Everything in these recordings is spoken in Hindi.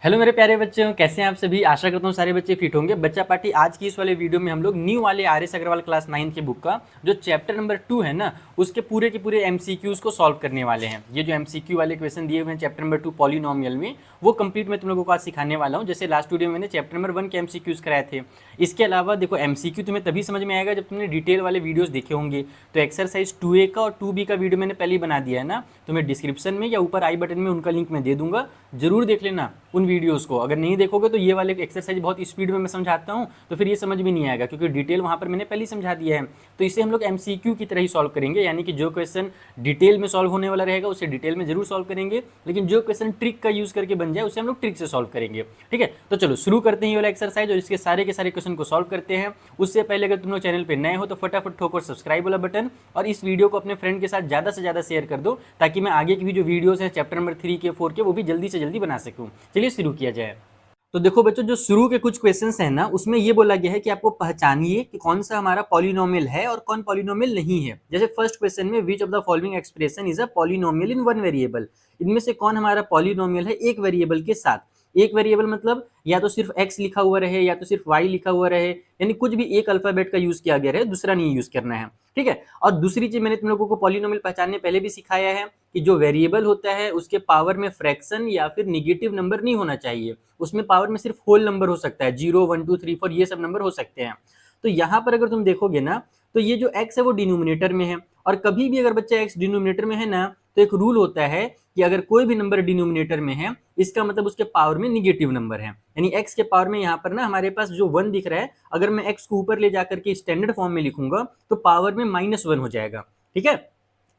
हेलो मेरे प्यारे बच्चों, कैसे हैं आप सभी। आशा करता हूँ सारे बच्चे फिट होंगे। बच्चा पार्टी आज की इस वाले वीडियो में हम लोग न्यू वाले आर एस अग्रवाल क्लास 9 की बुक का जो चैप्टर नंबर 2 है ना, उसके पूरे के पूरे एमसीक्यूज को सॉल्व करने वाले हैं। ये जो एमसीक्यू वाले क्वेश्चन दिए हुए हैं चैप्टर नंबर 2 पॉलिनोमियल में, वो कंप्लीट मैं तुम लोगों को आज सिखाने वाला हूँ। जैसे लास्ट वीडियो में मैंने चैप्टर नंबर 1 के एमसीक्यूज कराए थे। इसके अलावा देखो, एमसीक्यू तुम्हें तभी समझ में आएगा जब तुमने डिटेल वाले वीडियोस देखे होंगे। तो एक्सरसाइज 2A का और 2B का वीडियो मैंने पहले ही बना दिया है ना, तुम्हें डिस्क्रिप्शन में या ऊपर आई बटन में उनका लिंक मैं दे दूंगा, जरूर देख लेना उन वीडियोस को। अगर नहीं देखोगे तो ये वाले एक्सरसाइज बहुत स्पीड में मैं समझाता हूँ, तो फिर ये समझ भी नहीं आएगा, क्योंकि डिटेल वहाँ पर मैंने पहले ही समझा दिया है। तो इसे हम लोग एमसीक्यू की तरह ही सॉल्व करेंगे, यानी कि जो क्वेश्चन डिटेल में सॉल्व होने वाला रहेगा उसे डिटेल में जरूर सॉल्व करेंगे, लेकिन जो क्वेश्चन ट्रिक का यूज करके बन जाए उसे हम लोग ट्रिक से सॉल्व करेंगे। ठीक है, तो चलो शुरू करते हैं ये वाला एक्सरसाइज और इसके सारे के सारे क्वेश्चन को सॉल्व करते हैं। उससे पहले अगर तुम लोग चैनल पर नए हो तो फटाफट ठोकर सब्सक्राइब वाला बटन और इस वीडियो को अपने फ्रेंड के साथ ज़्यादा से ज़्यादा शेयर कर दो, ताकि मैं आगे की भी जो वीडियोस हैं चैप्टर नंबर 3 के 4 के वो भी जल्दी से जल्दी बना सकूँ। चलिए शुरू किया जाए। तो देखो बच्चों, जो शुरू के कुछ क्वेश्चंस हैं ना, उसमें ये बोला गया है कि आपको पहचानिए कि कौन सा हमारा पॉलिनोमियल है और कौन पॉलिनोमियल नहीं है। जैसे फर्स्ट क्वेश्चन में which of the following expression is a polynomial in one variable, इनमें से कौन हमारा पॉलिनोमियल है एक वेरिएबल के साथ। एक वेरिएबल मतलब या तो सिर्फ x लिखा हुआ रहे या तो सिर्फ y लिखा हुआ रहे, यानी कुछ भी एक अल्फाबेट का यूज किया गया रहे, दूसरा नहीं यूज करना है। ठीक है, और दूसरी चीज मैंने तुम लोगों को पॉलिनोमियल पहचानने पहले भी सिखाया है कि जो वेरिएबल होता है उसके पावर में फ्रैक्शन या फिर निगेटिव नंबर नहीं होना चाहिए। उसमें पावर में सिर्फ होल नंबर हो सकता है, 0 1 2 3 4 ये सब नंबर हो सकते हैं। तो यहाँ पर अगर तुम देखोगे ना, तो ये जो x है वो डिनोमिनेटर में है, और कभी भी अगर बच्चा x डिनोमिनेटर में है ना, तो एक रूल होता है कि अगर कोई भी नंबर डिनोमिनेटर में है, इसका मतलब उसके पावर में निगेटिव नंबर है। यानी x के पावर में यहाँ पर ना हमारे पास जो 1 दिख रहा है, अगर मैं x को ऊपर ले जाकर के स्टैंडर्ड फॉर्म में लिखूंगा तो पावर में -1 हो जाएगा। ठीक है,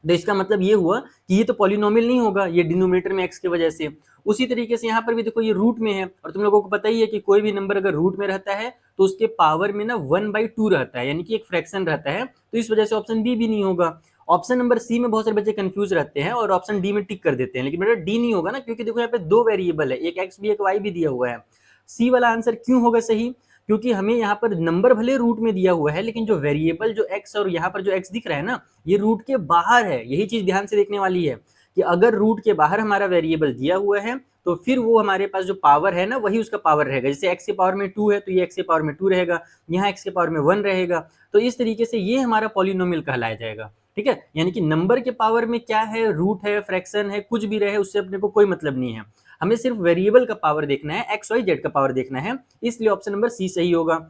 तो इसका मतलब ये हुआ कि ये तो पॉलिनोमियल नहीं होगा, ये डिनोमिनेटर में x की वजह से। उसी तरीके से यहाँ पर भी देखो, ये रूट में है, और तुम लोगों को पता ही है कि कोई भी नंबर अगर रूट में रहता है तो उसके पावर में ना 1/2 रहता है, यानी कि एक फ्रैक्शन रहता है। तो इस वजह से ऑप्शन बी भी नहीं होगा। ऑप्शन नंबर सी में बहुत सारे बच्चे कंफ्यूज रहते हैं और ऑप्शन डी में टिक कर देते हैं, लेकिन बेटा डी नहीं होगा ना, क्योंकि देखो यहाँ पे दो वेरिएबल है, एक एक्स भी एक वाई भी दिया हुआ है। सी वाला आंसर क्यों होगा सही, क्योंकि हमें यहाँ पर नंबर भले रूट में दिया हुआ है, लेकिन जो वेरिएबल जो एक्स और यहाँ पर जो एक्स दिख रहा है ना, ये रूट के बाहर है। यही चीज ध्यान से देखने वाली है कि अगर रूट के बाहर हमारा वेरिएबल दिया हुआ है तो फिर वो हमारे पास जो पावर है ना, वही उसका पावर रहेगा। जैसे x के पावर में 2 है तो ये x के पावर में 2 रहेगा, यहाँ x के पावर में 1 रहेगा। तो इस तरीके से ये हमारा पॉलिनोमियल कहलाया जाएगा। ठीक है, यानी कि नंबर के पावर में क्या है, रूट है, फ्रैक्शन है, कुछ भी रहे उससे अपने को कोई मतलब नहीं है। हमें सिर्फ वेरिएबल का पावर देखना है, एक्स वाई जेड का पावर देखना है, इसलिए ऑप्शन नंबर सी सही होगा।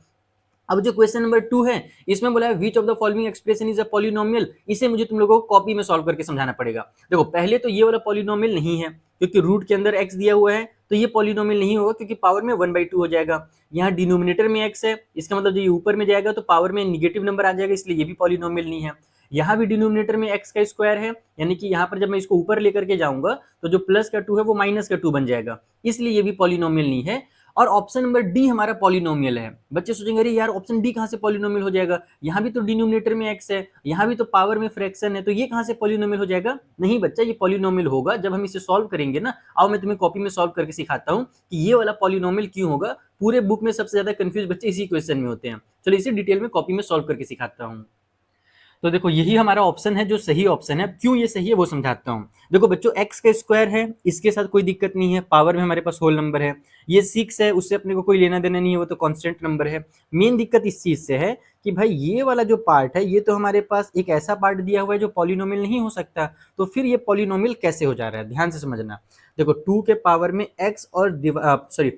अब जो क्वेश्चन नंबर 2 है, इसमें बोला है which of the following expression is a polynomial. इसे मुझे तुम लोगों को कॉपी में सॉल्व करके समझाना पड़ेगा। देखो, पहले तो ये वाला पॉलिनोमियल नहीं है, क्योंकि रूट के अंदर x दिया हुआ है, तो ये पॉलिनोमियल नहीं होगा, क्योंकि पावर में 1/2 हो जाएगा। यहाँ डिनोमिनेटर में x है, इसका मतलब जो ये ऊपर में जाएगा तो पावर में निगेटिव नंबर आ जाएगा, इसलिए ये भी पॉलिनोमियल नहीं है। यहाँ भी डिनोमिनेटर में x का स्क्वायर है, यानी कि यहाँ पर जब मैं इसको ऊपर लेकर के जाऊंगा तो जो प्लस का 2 है वो माइनस का 2 बन जाएगा, इसलिए ये भी पॉलिनोमियल नहीं है। और ऑप्शन नंबर डी हमारा पॉलिनोमियल है। बच्चे सोचेंगे अरे यार, ऑप्शन डी कहाँ से पॉलिनोमियल हो जाएगा, यहाँ भी तो डिनोमिनेटर में x है, यहाँ भी तो पावर में फ्रैक्शन है, तो ये कहाँ से पॉलिनोमियल हो जाएगा। नहीं बच्चा, ये पॉलिनोमियल होगा जब हम इसे सॉल्व करेंगे ना। आओ मैं तुम्हें कॉपी में सॉल्व करके सिखाता हूँ कि ये वाला पॉलिनोमियल क्यों होगा। पूरे बुक में सबसे ज्यादा कंफ्यूज बच्चे इसी क्वेश्चन में होते हैं। चलो इसे डिटेल में कॉपी में सॉल्व करके सिखाता हूँ। तो देखो, यही हमारा ऑप्शन है जो सही ऑप्शन है। क्यों ये सही है वो समझाता हूँ। देखो बच्चों, x का स्क्वायर है, इसके साथ कोई दिक्कत नहीं है, पावर में हमारे पास होल नंबर है। ये 6 है, उससे अपने को कोई लेना देना नहीं है, वो तो कांस्टेंट नंबर है। मेन दिक्कत इस चीज से है कि भाई ये वाला जो पार्ट है, ये तो हमारे पास एक ऐसा पार्ट दिया हुआ है जो पॉलिनोमियल नहीं हो सकता। तो फिर ये पॉलिनोमियल कैसे हो जा रहा है, ध्यान से समझना। देखो, 2 के पावर में x और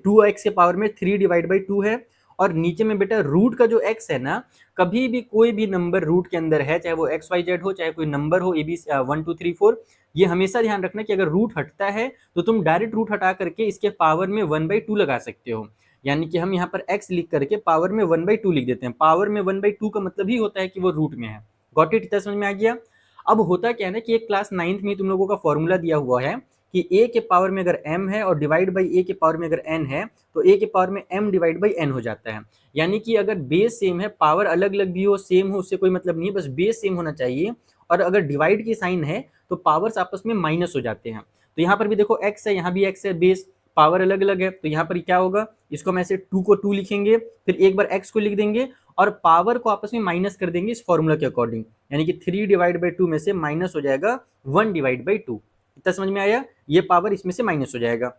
2x के पावर में 3/2 है, और नीचे में बेटा रूट का जो x है ना, कभी भी कोई भी नंबर रूट के अंदर है, चाहे वो एक्स वाई जेड हो, चाहे कोई नंबर हो ए बी 1 2 3 4, ये हमेशा ध्यान रखना कि अगर रूट हटता है तो तुम डायरेक्ट रूट हटा करके इसके पावर में 1/2 लगा सकते हो। यानी कि हम यहाँ पर x लिख करके पावर में 1/2 लिख देते हैं। पावर में 1/2 का मतलब ही होता है कि वो रूट में है। गॉट इट, इतना समझ में आ गया। अब होता क्या है ना कि एक क्लास 9th में तुम लोगों का फॉर्मूला दिया हुआ है कि a के पावर में अगर m है और डिवाइड बाई a के पावर में अगर n है, तो a के पावर में m डिवाइड बाई n हो जाता है। यानी कि अगर बेस सेम है, पावर अलग अलग भी हो, सेम हो, उससे कोई मतलब नहीं है, बस बेस सेम होना चाहिए। और अगर डिवाइड की साइन है तो पावर्स आपस में माइनस हो जाते हैं। तो यहाँ पर भी देखो x है, यहाँ भी x है, बेस पावर अलग अलग है, तो यहाँ पर क्या होगा, इसको हम ऐसे 2 को 2 लिखेंगे, फिर एक बार x को लिख देंगे और पावर को आपस में माइनस कर देंगे इस फॉर्मूला के अकॉर्डिंग। यानी कि 3/2 में से माइनस हो जाएगा 1/2। इतना समझ में आया, ये पावर इसमें से माइनस हो जाएगा।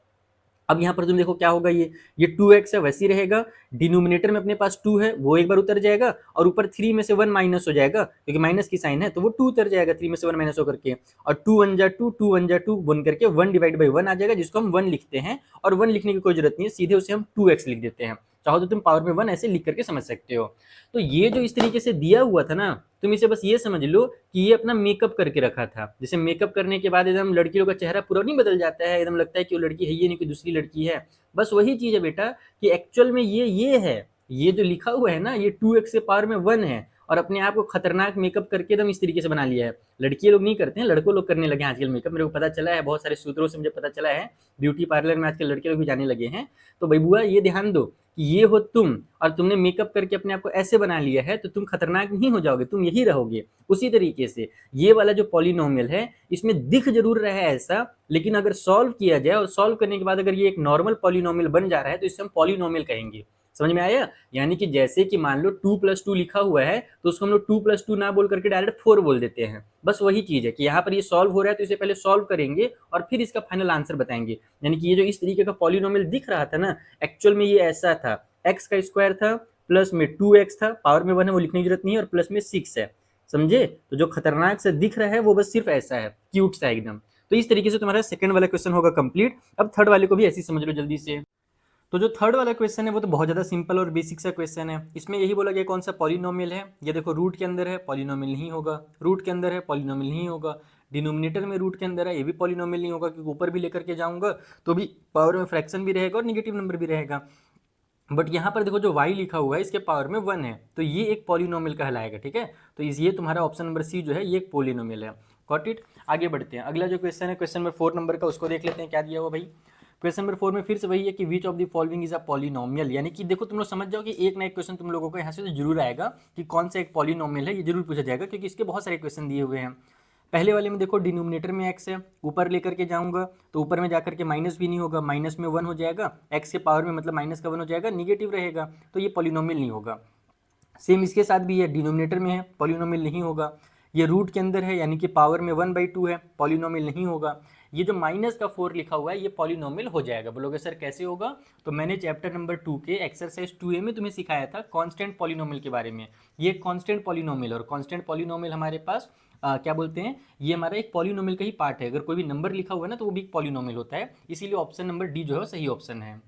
अब यहाँ पर तुम देखो क्या होगा, ये 2x है वैसे ही रहेगा, डिनोमिनेटर में अपने पास 2 है वो एक बार उतर जाएगा, और ऊपर 3 में से 1 माइनस हो जाएगा क्योंकि माइनस की साइन है, तो वो 2 उतर जाएगा 3 में से 1 माइनस होकर के, और 2 1 जा 2, 2 1 जा 2 बन करके 1 डिवाइड बाई 1 आ जाएगा, जिसको हम 1 लिखते हैं, और 1 लिखने की कोई जरूरत नहीं है, सीधे उसे हम 2x लिख देते हैं। चाहो तो तुम पावर में 1 ऐसे लिख करके समझ सकते हो। तो ये जो इस तरीके से दिया हुआ था ना, तुम इसे बस ये समझ लो कि ये अपना मेकअप करके रखा था। जैसे मेकअप करने के बाद एकदम लड़की लोग का चेहरा पूरा नहीं बदल जाता है, एकदम लगता है कि वो लड़की है ये नहीं कोई दूसरी लड़की है, बस वही चीज है बेटा कि एक्चुअल में ये है, ये जो लिखा हुआ है ना, ये 2x के पावर में 1 है, और अपने आप को खतरनाक मेकअप करके एकदम इस तरीके से बना लिया है। लड़कियां लोग नहीं करते हैं, लड़कों लोग करने लगे हैं आजकल मेकअप, मेरे को पता चला है, बहुत सारे सूत्रों से मुझे पता चला है, ब्यूटी पार्लर में आजकल लड़के लोग भी जाने लगे हैं। तो भाई बुआ ये ध्यान दो कि ये हो तुम, और तुमने मेकअप करके अपने आप को ऐसे बना लिया है, तो तुम खतरनाक नहीं हो जाओगे, तुम यही रहोगे। उसी तरीके से ये वाला जो पॉलिनोमियल है, इसमें दिख जरूर रहा है ऐसा, लेकिन अगर सॉल्व किया जाए और सॉल्व करने के बाद अगर ये एक नॉर्मल पॉलिनोमियल बन जा रहा है, तो इसे हम पॉलिनोमियल कहेंगे। समझ में आया? यानी कि जैसे कि मान लो 2+2 लिखा हुआ है, तो उसको हम लोग 2+2 ना बोल करके डायरेक्ट 4 बोल देते हैं। बस वही चीज है कि यहाँ पर ये सॉल्व हो रहा है, तो इसे पहले सॉल्व करेंगे और फिर इसका फाइनल आंसर बताएंगे। यानी कि ये जो इस तरीके का पॉलिनोमियल दिख रहा था ना, एक्चुअल में ये ऐसा था, x का स्क्वायर था, प्लस में 2x था, पावर में 1 है वो लिखने की जरूरत नहीं है, और प्लस में 6 है। समझे? तो जो खतरनाक से दिख रहा है वो बस सिर्फ ऐसा है, क्यूट सा एकदम। तो इस तरीके से तुम्हारा सेकंड वाला क्वेश्चन होगा कंप्लीट। अब थर्ड वाले को भी ऐसे ही समझ लो जल्दी से। तो जो थर्ड वाला क्वेश्चन है वो तो बहुत ज़्यादा सिंपल और बेसिक सा क्वेश्चन है। इसमें यही बोला गया कौन सा पॉलिनोमियल है, ये देखो रूट के अंदर है पॉलिनोमियल नहीं होगा, रूट के अंदर है पॉलिनोमियल नहीं होगा, डिनोमिनेटर में रूट के अंदर है ये भी पॉलिनोमियल नहीं होगा, क्योंकि ऊपर भी लेकर के जाऊंगा तो भी पावर में फ्रैक्शन भी रहेगा और निगेटिव नंबर भी रहेगा। बट यहाँ पर देखो जो y लिखा हुआ है इसके पावर में 1 है, तो ये एक पॉलिनोमियल कहलाएगा। ठीक है, तो ये तुम्हारा ऑप्शन नंबर सी जो है ये एक पॉलिनोमियल है। Got it? आगे बढ़ते हैं, अगला जो क्वेश्चन है क्वेश्चन नंबर 4 नंबर का, उसको देख लेते हैं क्या दिया हुआ भाई। क्वेश्चन नंबर 4 में फिर से वही है कि which of the following is a polynomial, यानी कि देखो तुम लोग समझ जाओ कि एक ना एक क्वेश्चन तुम लोगों को यहाँ से तो जरूर आएगा कि कौन सा एक पॉलिनोमियल है, ये जरूर पूछा जाएगा क्योंकि इसके बहुत सारे क्वेश्चन दिए हुए हैं। पहले वाले में देखो डिनोमिनेटर में x है, ऊपर लेकर के जाऊंगा तो ऊपर में जाकर के माइनस भी नहीं होगा, माइनस में 1 हो जाएगा, x के पावर में मतलब माइनस का 1 हो जाएगा, निगेटिव रहेगा, तो ये पॉलिनोमियल नहीं होगा। सेम इसके साथ भी है, डिनोमिनेटर में है पॉलिनोमियल नहीं होगा, ये रूट के अंदर है यानी कि पावर में 1/2 है, पॉलिनोमियल नहीं होगा। ये जो माइनस का 4 लिखा हुआ है ये पॉलिनोमियल हो जाएगा। बोलोगे सर कैसे होगा? तो मैंने चैप्टर नंबर 2 के एक्सरसाइज 2A में तुम्हें सिखाया था कांस्टेंट पॉलिनोमियल के बारे में। ये कांस्टेंट पॉलिनोमियल, और कांस्टेंट पॉलिनोमियल हमारे पास क्या बोलते हैं, ये हमारा एक पॉलिनोमियल का ही पार्ट है। अगर कोई भी नंबर लिखा हुआ है ना तो वो भी एक पॉलिनोमियल होता है, इसीलिए ऑप्शन नंबर डी जो है सही ऑप्शन है।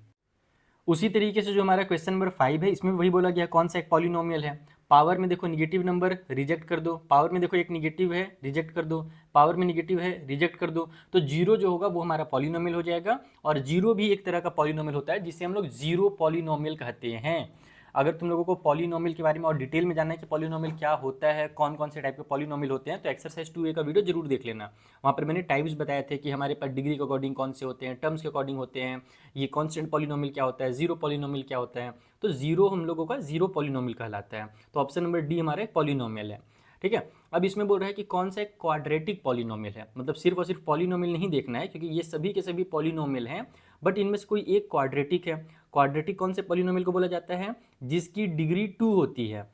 उसी तरीके से जो हमारा क्वेश्चन नंबर 5 है इसमें वही बोला गया कौन सा एक पॉलिनोमियल है। पावर में देखो निगेटिव नंबर रिजेक्ट कर दो, पावर में देखो एक निगेटिव है रिजेक्ट कर दो, पावर में निगेटिव है रिजेक्ट कर दो, तो जीरो जो होगा वो हमारा पॉलिनोमियल हो जाएगा। और जीरो भी एक तरह का पॉलिनोमियल होता है जिसे हम लोग जीरो पॉलिनोमियल कहते हैं। अगर तुम लोगों को पॉलिनोमियल के बारे में और डिटेल में जानना है कि पॉलिनोमियल क्या होता है, कौन कौन से टाइप के पॉलिनोमियल होते हैं, तो एक्सरसाइज 2A का वीडियो जरूर देख लेना। वहाँ पर मैंने टाइप्स बताए थे कि हमारे पास डिग्री के अकॉर्डिंग कौन से होते हैं, टर्म्स के अकॉर्डिंग होते हैं, ये कॉन्स्टेंट पॉलिनोमियल क्या होता है, जीरो पॉलिनोमियल क्या होता है। तो जीरो हम लोगों का जीरो पॉलिनोमियल कहलाता है, तो ऑप्शन नंबर डी हमारा एक पॉलिनोमियल है। ठीक है, अब इसमें बोल रहा है कि कौन सा एक क्वाड्रेटिक पॉलिनोमियल है, मतलब सिर्फ और सिर्फ पॉलिनोमियल नहीं देखना है क्योंकि ये सभी के सभी पॉलिनोमियल हैं, बट इनमें से कोई एक क्वाड्रेटिक है। क्वाड्रेटिक कौन से पॉलिनोमियल को बोला जाता है? जिसकी डिग्री 2 होती है।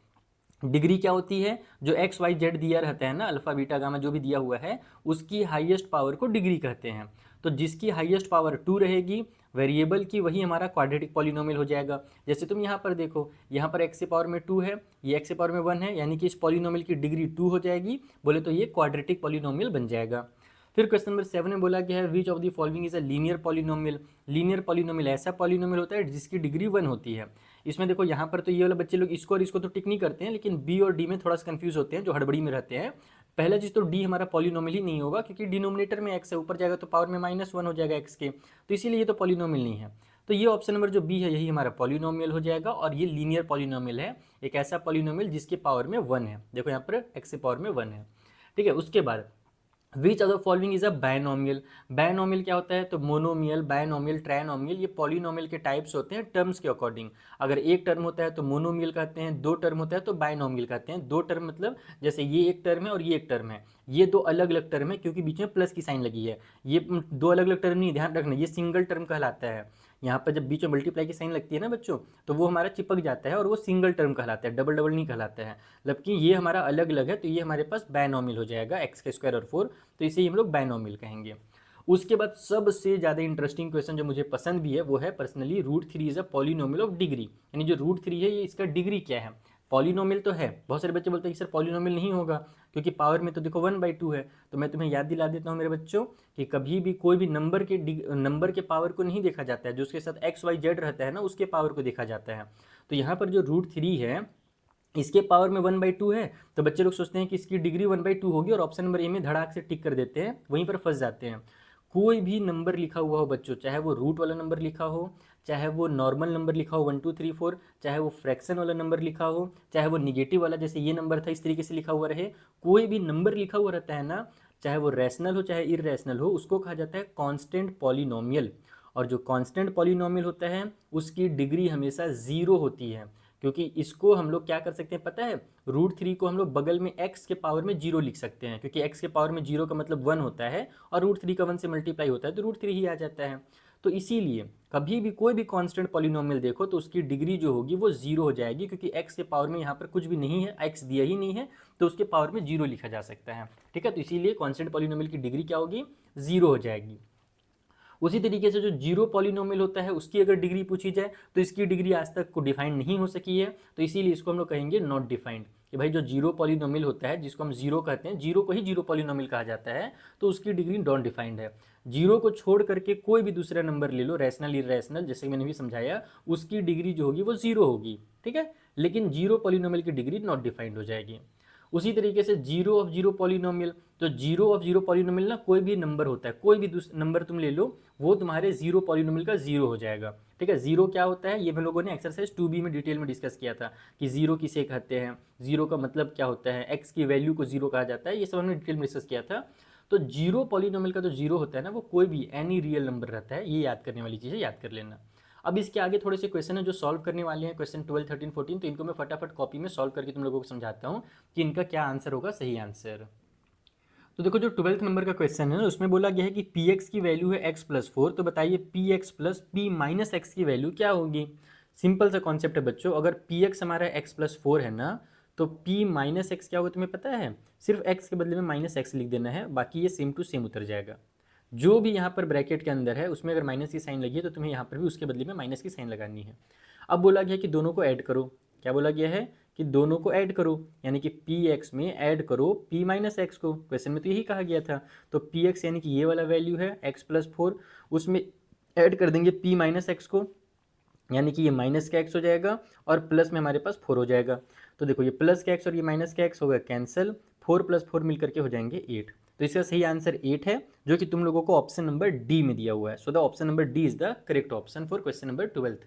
डिग्री क्या होती है? जो एक्स वाई जेड दिया रहता है ना, अल्फा बीटा गामा जो भी दिया हुआ है, उसकी हाईएस्ट पावर को डिग्री कहते हैं। तो जिसकी हाईएस्ट पावर 2 रहेगी वेरिएबल की, वही हमारा क्वाड्रेटिक पॉलिनोमियल हो जाएगा। जैसे तुम यहाँ पर देखो, यहाँ पर x से पावर में 2 है, ये x से पावर में 1 है, यानी कि इस पॉलिनोमियल की डिग्री 2 हो जाएगी, बोले तो ये क्वाड्रेटिक पॉलिनोमियल बन जाएगा। फिर क्वेश्चन नंबर 7 में बोला गया है which of the following is a linear polynomial. Linear polynomial ऐसा पॉलिनोमियल होता है जिसकी डिग्री 1 होती है। इसमें देखो यहाँ पर तो ये वाला बच्चे लोग इसको और इसको तो टिक नहीं करते हैं, लेकिन बी और डी में थोड़ा सा कंफ्यूज होते हैं, जो हड़बड़ी में रहते हैं। पहला चीज़ तो डी हमारा पॉलिनोमियल ही नहीं होगा क्योंकि डिनोमिनेटर में एक्स है, ऊपर जाएगा तो पावर में -1 हो जाएगा एक्स के, तो इसीलिए ये तो पॉलिनोमियल नहीं है। तो ये ऑप्शन नंबर जो बी है यही हमारा पॉलिनोमियल हो जाएगा, और ये लीनियर पॉलिनोमियल है, एक ऐसा पॉलिनोमियल जिसके पावर में 1 है। देखो यहाँ पर एक्स के पावर में 1 है। ठीक है, उसके बाद which of the following is a binomial. Binomial क्या होता है? तो मोनोमियल, बायनोमियल, ट्रायनोमियल, ये पॉलिनोमियल के टाइप्स होते हैं टर्म्स के अकॉर्डिंग। अगर एक टर्म होता है तो मोनोमियल कहते हैं, दो टर्म होता है तो बायनोमियल कहते हैं। दो टर्म मतलब जैसे ये एक टर्म है और ये एक टर्म है, ये दो अलग अलग टर्म है क्योंकि बीच में प्लस की साइन लगी है। ये दो अलग अलग टर्म नहीं, ध्यान रखना, ये सिंगल टर्म कहलाता है। यहाँ पर जब बीच में मल्टीप्लाई की साइन लगती है ना बच्चों, तो वो हमारा चिपक जाता है और वो सिंगल टर्म कहलाता है, डबल डबल नहीं कहलाता है। जबकि ये हमारा अलग अलग है, तो ये हमारे पास बायनोमियल हो जाएगा, एक्स का स्क्वायर और 4, तो इसे हम लोग बायनोमियल कहेंगे। उसके बाद सबसे ज़्यादा इंटरेस्टिंग क्वेश्चन जो मुझे पसंद भी है वो है personally root three is a polynomial of degree, यानी जो रूट थ्री है ये इसका डिग्री क्या है। पॉलिनोमियल तो है, बहुत सारे बच्चे बोलते हैं कि सर पॉलिनोमियल नहीं होगा क्योंकि पावर में तो देखो 1/2 है। तो मैं तुम्हें याद दिला देता हूँ मेरे बच्चों कि कभी भी कोई भी नंबर के पावर को नहीं देखा जाता है, जो उसके साथ एक्स वाई जेड रहता है ना उसके पावर को देखा जाता है। तो यहाँ पर जो रूट थ्री है इसके पावर में 1/2 है, तो बच्चे लोग सोचते हैं कि इसकी डिग्री 1/2 होगी और ऑप्शन नंबर ए में धड़ाक से टिक कर देते हैं, वहीं पर फंस जाते हैं। कोई भी नंबर लिखा हुआ हो बच्चों, चाहे वो रूट वाला नंबर लिखा हो, चाहे वो नॉर्मल नंबर लिखा हो 1 2 3 4, चाहे वो फ्रैक्शन वाला नंबर लिखा हो, चाहे वो निगेटिव वाला जैसे ये नंबर था इस तरीके से लिखा हुआ रहे, कोई भी नंबर लिखा हुआ रहता है ना, चाहे वो रैशनल हो चाहे इरेशनल हो, उसको कहा जाता है कांस्टेंट पॉलिनोमियल। और जो कांस्टेंट पॉलिनोमियल होता है उसकी डिग्री हमेशा जीरो होती है, क्योंकि इसको हम लोग क्या कर सकते हैं पता है, रूट थ्री को हम लोग बगल में एक्स के पावर में जीरो लिख सकते हैं, क्योंकि एक्स के पावर में जीरो का मतलब 1 होता है और रूट थ्री का 1 से मल्टीप्लाई होता है तो रूट थ्री ही आ जाता है। तो इसीलिए कभी भी कोई भी कांस्टेंट पॉलिनोमियल देखो तो उसकी डिग्री जो होगी वो जीरो हो जाएगी, क्योंकि एक्स के पावर में यहाँ पर कुछ भी नहीं है, एक्स दिया ही नहीं है, तो उसके पावर में जीरो लिखा जा सकता है। ठीक है, तो इसीलिए कांस्टेंट पॉलिनोमियल की डिग्री क्या होगी, जीरो हो जाएगी। उसी तरीके से जो जीरो पॉलिनोमियल होता है उसकी अगर डिग्री पूछी जाए तो इसकी डिग्री आज तक को डिफाइंड नहीं हो सकी है, तो इसीलिए इसको हम लोग कहेंगे नॉट डिफाइंड, कि भाई जो जीरो पॉलिनोमियल होता है जिसको हम जीरो कहते हैं, जीरो को ही जीरो पॉलिनोमियल कहा जाता है, तो उसकी डिग्री नॉट डिफाइंड है। जीरो को छोड़ करके कोई भी दूसरा नंबर ले लो, रैशनल इरेशनल, जैसे मैंने भी समझाया, उसकी डिग्री जो होगी वो जीरो होगी। ठीक है, लेकिन जीरो पॉलिनोमियल की डिग्री नॉट डिफाइंड हो जाएगी। उसी तरीके से जीरो ऑफ जीरो पॉलिनोमियल, तो जीरो ऑफ जीरो पॉलिनोमियल ना कोई भी नंबर होता है, कोई भी नंबर तुम ले लो वो तुम्हारे जीरो पॉलिनोमियल का जीरो हो जाएगा। ठीक है, जीरो क्या होता है ये हम लोगों ने एक्सरसाइज 2B में डिटेल में डिस्कस किया था कि जीरो किसे कहते हैं, जीरो का मतलब क्या होता है, एक्स की वैल्यू को जीरो कहा जाता है, ये सब हमने डिटेल में डिस्कस किया था। तो जीरो पॉलिनोमियल का जो जीरो होता है ना वो कोई भी एनी रियल नंबर रहता है, ये याद करने वाली चीज़ है, याद कर लेना। अब इसके आगे थोड़े से क्वेश्चन है जो सॉल्व करने वाले हैं, क्वेश्चन 12 13 14, तो इनको मैं फटाफट कॉपी में सॉल्व करके तुम लोगों को समझाता हूँ कि इनका क्या आंसर होगा, सही आंसर। तो देखो जो 12th नंबर का क्वेश्चन है ना उसमें बोला गया है कि पी एक्स की वैल्यू है एक्स प्लस फोर, तो बताइए P x plus P minus x की वैल्यू क्या होगी। सिंपल सा कॉन्सेप्ट है बच्चों, अगर पी एक्स हमारा एक्स प्लस फोर है ना तो पी माइनस एक्स क्या होगा तुम्हें पता है, सिर्फ एक्स के बदले में माइनस एक्स लिख देना है, बाकी ये सेम टू सेम उतर जाएगा। जो भी यहाँ पर ब्रैकेट के अंदर है उसमें अगर माइनस की साइन लगी है तो तुम्हें यहाँ पर भी उसके बदले में माइनस की साइन लगानी है। अब बोला गया कि दोनों को ऐड करो, क्या बोला गया है कि दोनों को ऐड करो, यानी कि पी एक्स में ऐड करो पी माइनस एक्स को, क्वेश्चन में तो यही कहा गया था। तो पी एक्स यानी कि ये वाला वैल्यू है एक्स प्लस फोर, उसमें ऐड कर देंगे पी माइनस एक्स को, यानी कि ये माइनस का एक्स हो जाएगा और प्लस में हमारे पास फोर हो जाएगा। तो देखो ये प्लस का एक्स और ये माइनस का एक्स हो गया कैंसिल, फोर प्लस फोर मिल करके हो जाएंगे 8। तो इसका सही आंसर 8 है, जो कि तुम लोगों को ऑप्शन नंबर डी में दिया हुआ है। So the option number D is the correct option for question number 12।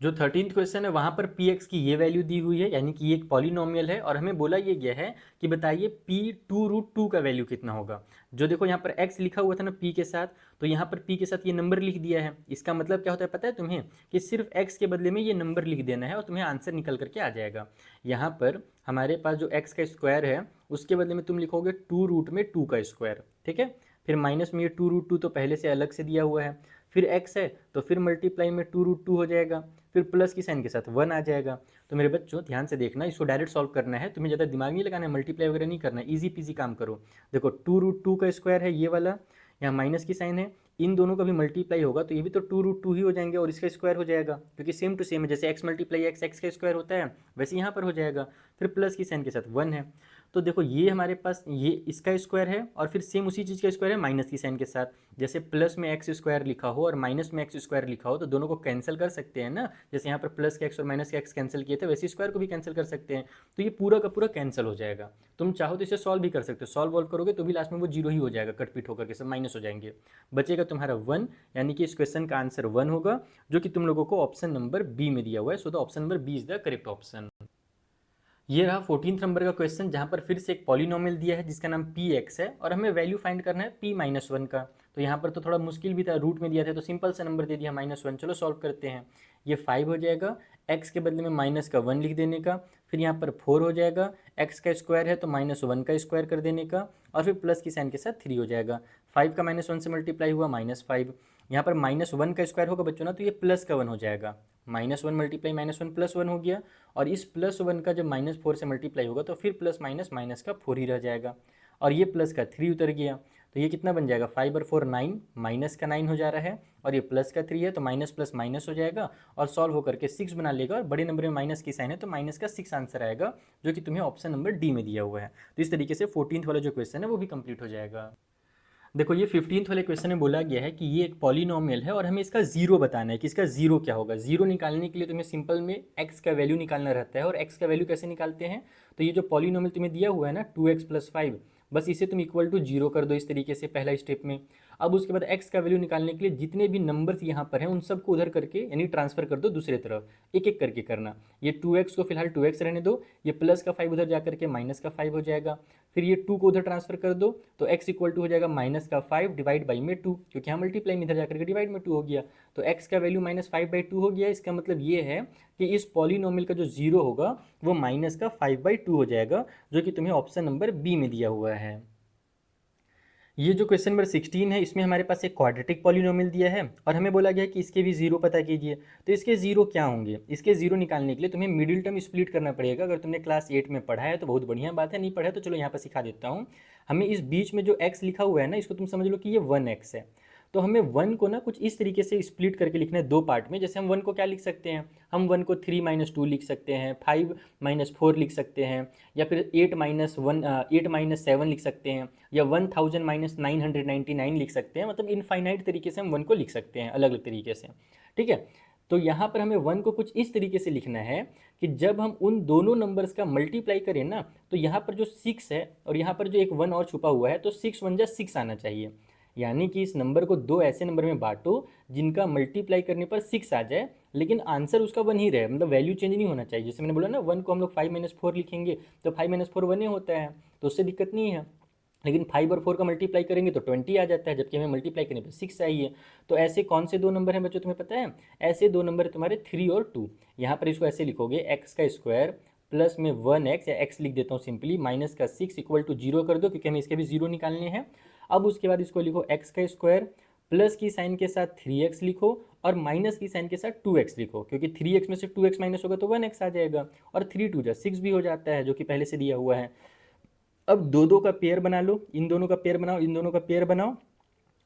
जो 13th क्वेश्चन है वहाँ पर पी एक्स की ये वैल्यू दी हुई है, यानी कि ये एक पॉलिनोमियल है और हमें बोला ये गया है कि बताइए पी टू रूट टू का वैल्यू कितना होगा। जो देखो यहाँ पर एक्स लिखा हुआ था ना पी के साथ, तो यहाँ पर पी के साथ ये नंबर लिख दिया है, इसका मतलब क्या होता है पता है तुम्हें, कि सिर्फ एक्स के बदले में ये नंबर लिख देना है और तुम्हें आंसर निकल करके आ जाएगा। यहाँ पर हमारे पास जो एक्स का स्क्वायर है उसके बदले में तुम लिखोगे टू रूट में टू का स्क्वायर, ठीक है, फिर माइनस में ये टू रूट टू तो पहले से अलग से दिया हुआ है, फिर एक्स है तो फिर मल्टीप्लाई में टू रूट टू हो जाएगा, फिर प्लस की साइन के साथ 1 आ जाएगा। तो मेरे बच्चों ध्यान से देखना, इसको डायरेक्ट सॉल्व करना है, तुम्हें ज़्यादा दिमाग नहीं लगाना है, मल्टीप्लाई वगैरह नहीं करना है, ईजी पीजी काम करो। देखो टू रूट टू का स्क्वायर है ये वाला, यहाँ माइनस की साइन है, इन दोनों का भी मल्टीप्लाई होगा तो ये भी तो टू रूट टू ही हो जाएंगे और इसका स्क्वायर हो जाएगा, क्योंकि सेम टू सेम है, जैसे एक्स मल्टीप्लाई एक्स एक्स का स्क्वायर होता है वैसे यहाँ पर हो जाएगा। फिर प्लस की साइन के साथ 1 है, तो देखो ये हमारे पास ये इसका स्क्वायर है और फिर सेम उसी चीज़ का स्क्वायर है माइनस की साइन के साथ, जैसे प्लस में एक्स स्क्वायर लिखा हो और माइनस में एक्स स्क्वायर लिखा हो तो दोनों को कैंसिल कर सकते हैं ना, जैसे यहाँ पर प्लस के एक्स और माइनस के एक्स कैंसिल किए थे वैसे स्क्वायर को भी कैंसिल कर सकते हैं, तो ये पूरा का पूरा कैंसिल हो जाएगा। तुम चाहो तो इसे सॉल्व भी कर सकते हो, सॉल्व वॉल्व करोगे तो भी लास्ट में वो जीरो ही हो जाएगा, कटपीट होकर के सब माइनस हो जाएंगे, बचेगा तुम्हारा 1, यानी कि इस क्वेश्चन का आंसर 1 होगा, जो कि तुम लोगों को ऑप्शन नंबर बी में दिया हुआ है। So the option number B is the correct option. ये रहा 14th नंबर का क्वेश्चन, जहाँ पर फिर से एक पॉलिनोमियल दिया है जिसका नाम पी एक्स है और हमें वैल्यू फाइंड करना है पी माइनस वन का। तो यहाँ पर तो थोड़ा मुश्किल भी था, रूट में दिया था तो सिंपल सा नंबर दे दिया -1। चलो सॉल्व करते हैं, ये 5 हो जाएगा, एक्स के बदले में माइनस का 1 लिख देने का, फिर यहाँ पर 4 हो जाएगा, एक्स का स्क्वायर है तो -1 का स्क्वायर कर देने का और फिर प्लस की साइन के साथ 3 हो जाएगा। 5 का -1 से मल्टीप्लाई हुआ -5, यहाँ पर -1 का स्क्वायर होगा बच्चों ना तो ये प्लस का 1 हो जाएगा, -1 मल्टीप्लाई -1 प्लस 1 हो गया, और इस +1 का जब -4 से मल्टीप्लाई होगा तो फिर प्लस माइनस माइनस का 4 ही रह जाएगा और ये प्लस का 3 उतर गया। तो ये कितना बन जाएगा, 5 और 4 9, माइनस का 9 हो जा रहा है, और ये प्लस का 3 है तो माइनस प्लस माइनस हो जाएगा, और सॉल्व होकर के 6 बना लेगा, और बड़े नंबर में माइनस की साइन है तो माइनस का 6 आंसर आएगा, जो कि तुम्हें ऑप्शन नंबर डी में दिया हुआ है। तो इस तरीके से 14th वाला जो क्वेश्चन है वो भी कंप्लीट हो जाएगा। देखो ये 15th वाले क्वेश्चन में बोला गया है कि ये एक पॉलिनोमियल है और हमें इसका जीरो बताना है कि इसका जीरो क्या होगा। जीरो निकालने के लिए तुम्हें सिंपल में एक्स का वैल्यू निकालना रहता है, और एक्स का वैल्यू कैसे निकालते हैं, तो ये जो पॉलिनोमियल तुम्हें दिया हुआ है ना 2x+5, बस इसे तुम इक्वल टू जीरो कर दो इस तरीके से पहला स्टेप में। अब उसके बाद एक्स का वैल्यू निकालने के लिए जितने भी नंबर्स यहाँ पर हैं उन सबको उधर करके यानी ट्रांसफर कर दो दूसरे तरफ, एक एक करके करना। ये 2x को फिलहाल 2x रहने दो, ये प्लस का 5 उधर जा करके माइनस का 5 हो जाएगा, फिर ये 2 को उधर ट्रांसफर कर दो तो x इक्वल टू हो जाएगा माइनस का 5 डिवाइड बाई में 2, क्योंकि यहाँ मल्टीप्लाई में इधर जाकर के डिवाइड में 2 हो गया, तो x का वैल्यू -5/2 हो गया। इसका मतलब ये है कि इस पॉलिनोमियल का जो जीरो होगा वो माइनस का 5/2 हो जाएगा, जो कि तुम्हें ऑप्शन नंबर बी में दिया हुआ है। ये जो क्वेश्चन नंबर 16 है इसमें हमारे पास एक क्वाड्रेटिक पॉलिनोमियल दिया है और हमें बोला गया है कि इसके भी जीरो पता कीजिए। तो इसके जीरो क्या होंगे, इसके जीरो निकालने के लिए तुम्हें मिडिल टर्म स्प्लिट करना पड़ेगा। अगर तुमने क्लास 8 में पढ़ा है तो बहुत बढ़िया बात है, नहीं पढ़ा है तो चलो यहाँ पर सिखा देता हूँ। हमें इस बीच में जो x लिखा हुआ है ना, इसको तुम समझ लो कि ये 1x है। तो हमें 1 को ना कुछ इस तरीके से स्प्लिट करके लिखना है दो पार्ट में। जैसे हम 1 को क्या लिख सकते हैं, हम 1 को 3 - 2 लिख सकते हैं, 5 - 4 लिख सकते हैं, या फिर 8 - 7 लिख सकते हैं, या 1000 - 999 लिख सकते हैं। मतलब इनफाइनाइट तरीके से हम 1 को लिख सकते हैं अलग अलग तरीके से, ठीक है। तो यहाँ पर हमें 1 को कुछ इस तरीके से लिखना है कि जब हम उन दोनों नंबर्स का मल्टीप्लाई करें ना, तो यहाँ पर जो 6 है और यहाँ पर जो एक 1 और छुपा हुआ है, तो 6 1 जा 6 आना चाहिए। यानी कि इस नंबर को दो ऐसे नंबर में बांटो जिनका मल्टीप्लाई करने पर 6 आ जाए, लेकिन आंसर उसका 1 ही रहे, मतलब वैल्यू चेंज नहीं होना चाहिए। जैसे मैंने बोला ना 1 को हम लोग 5 - 4 लिखेंगे तो 5 - 4 1 ही होता है, तो उससे दिक्कत नहीं है। लेकिन 5 और 4 का मल्टीप्लाई करेंगे तो 20 आ जाता है, जबकि हमें मल्टीप्लाई करने पर 6 चाहिए। तो ऐसे कौन से दो नंबर हैं बच्चों, तुम्हें पता है? ऐसे दो नंबर है तुम्हारे 3 और 2। यहाँ पर इसको ऐसे लिखोगे, एक्स का स्क्वायर प्लस में 1x, या x लिख देता हूँ सिंपली, माइनस का 6 इक्वल टू 0 कर दो, क्योंकि हमें इसके भी जीरो निकालने हैं। अब उसके बाद इसको लिखो एक्स का स्क्वायर प्लस की साइन के साथ 3x लिखो, और माइनस की साइन के साथ 2x लिखो, क्योंकि 3x में से 2x माइनस होगा तो 1x आ जाएगा, और 3 2 जा 6 भी हो जाता है, जो कि पहले से दिया हुआ है। अब दो दो का पेयर बना लो, इन दोनों का पेयर बनाओ, इन दोनों का पेयर बनाओ,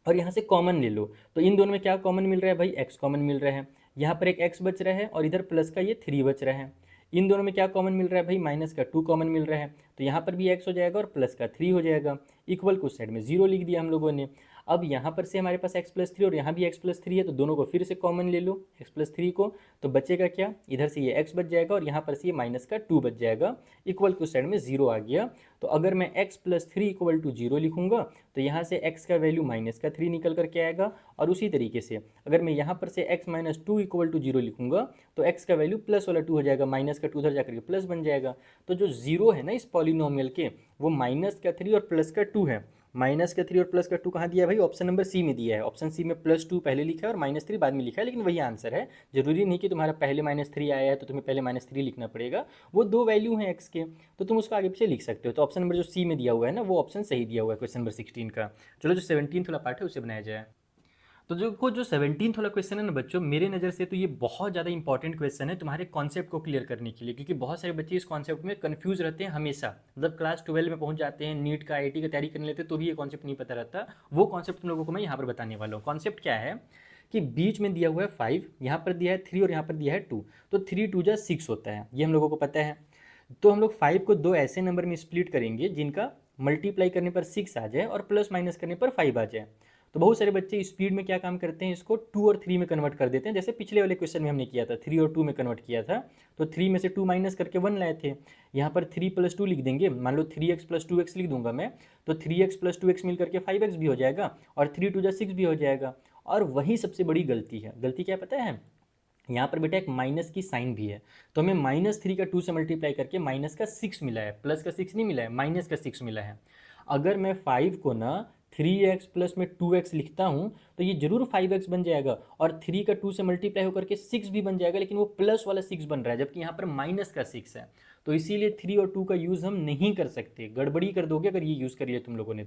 और यहाँ से कॉमन ले लो। तो इन दोनों में क्या कॉमन मिल रहा है भाई, x कॉमन मिल रहा है। यहाँ पर एक x बच रहा है और इधर प्लस का ये 3 बच रहा है। इन दोनों में क्या कॉमन मिल रहा है भाई, माइनस का 2 कॉमन मिल रहा है, तो यहाँ पर भी x हो जाएगा और प्लस का 3 हो जाएगा। इक्वल को साइड में 0 लिख दिया हम लोगों ने। अब यहाँ पर से हमारे पास x+3 और यहाँ भी x+3 है, तो दोनों को फिर से कॉमन ले लो x+3 को, तो बचेगा क्या, इधर से ये x बच जाएगा और यहाँ पर से ये माइनस का 2 बच जाएगा। इक्वल को साइड में 0 आ गया। तो अगर मैं x+3 इक्वल टू 0 लिखूंगा तो यहाँ से x का वैल्यू माइनस का 3 निकल करके आएगा, और उसी तरीके से अगर मैं यहाँ पर से x - 2 इक्वल टू 0 लिखूंगा तो x का वैल्यू प्लस वाला 2 हो जाएगा, माइनस का 2 उधर जाकर के प्लस बन जाएगा। तो जो जीरो है ना इस पॉलिनोमियल के, वो माइनस का 3 और प्लस का 2 है। माइनस का 3 और प्लस का 2 कहाँ दिया है भाई, ऑप्शन नंबर सी में दिया है। ऑप्शन सी में +2 पहले लिखा है और -3 बाद में लिखा है, लेकिन वही आंसर है। जरूरी नहीं कि तुम्हारा पहले -3 आया है तो तुम्हें पहले -3 लिखना पड़ेगा, वो दो वैल्यू हैं x के, तो तुम उसको आगे पीछे लिख सकते हो। तो ऑप्शन नंबर जो सी में दिया हुआ है ना, वो ऑप्शन सही दिया हुआ है क्वेश्चन नंबर 16 का। चलो जो 17th वाला पार्ट है उसे बनाया जाए। तो जो 17th वाला क्वेश्चन है ना बच्चों, मेरे नज़र से तो ये बहुत ज़्यादा इंपॉर्टेंट क्वेश्चन है तुम्हारे कॉन्सेप्ट को क्लियर करने के लिए, क्योंकि बहुत सारे बच्चे इस कॉन्सेप्ट में कंफ्यूज रहते हैं हमेशा। मतलब क्लास 12 में पहुंच जाते हैं, नीट का IIT का तैयारी करने लेते तो भी ये कॉन्सेप्ट नहीं पता रहता। वो कॉन्सेप्ट तुम लोगों को मैं यहाँ पर बताने वाला हूँ। कॉन्सेप्ट क्या है कि बीच में दिया हुआ है 5, यहाँ पर दिया है 3 और यहाँ पर दिया है 2, तो 3 2 जा 6 होता है, ये हम लोगों को पता है। तो हम लोग 5 को दो ऐसे नंबर में स्प्लिट करेंगे जिनका मल्टीप्लाई करने पर 6 आ जाए और प्लस माइनस करने पर 5 आ जाए। तो बहुत सारे बच्चे स्पीड में क्या काम करते हैं, इसको 2 और 3 में कन्वर्ट कर देते हैं, जैसे पिछले वाले क्वेश्चन में हमने किया था, 3 और 2 में कन्वर्ट किया था। तो 3 में से 2 माइनस करके 1 लाए थे, यहाँ पर 3 + 2 लिख देंगे। मान लो 3x + 2x लिख दूंगा मैं, तो 3x + 2x मिल करके 5x भी हो जाएगा, और 3 2 जा 6 भी हो जाएगा। और वही सबसे बड़ी गलती है। गलती क्या पता है, यहाँ पर बेटा एक माइनस की साइन भी है, तो हमें -3 का 2 से मल्टीप्लाई करके माइनस का 6 मिला है, प्लस का 6 नहीं मिला है, माइनस का 6 मिला है। अगर मैं 5 को ना 3x प्लस में 2x लिखता हूँ तो ये जरूर 5x बन जाएगा, और 3 का 2 से मल्टीप्लाई होकर के 6 भी बन जाएगा, लेकिन वो प्लस वाला 6 बन रहा है, जबकि यहाँ पर माइनस का 6 है। तो इसीलिए 3 और 2 का यूज़ हम नहीं कर सकते, गड़बड़ी कर दोगे अगर ये यूज़ कर लिया तुम लोगों ने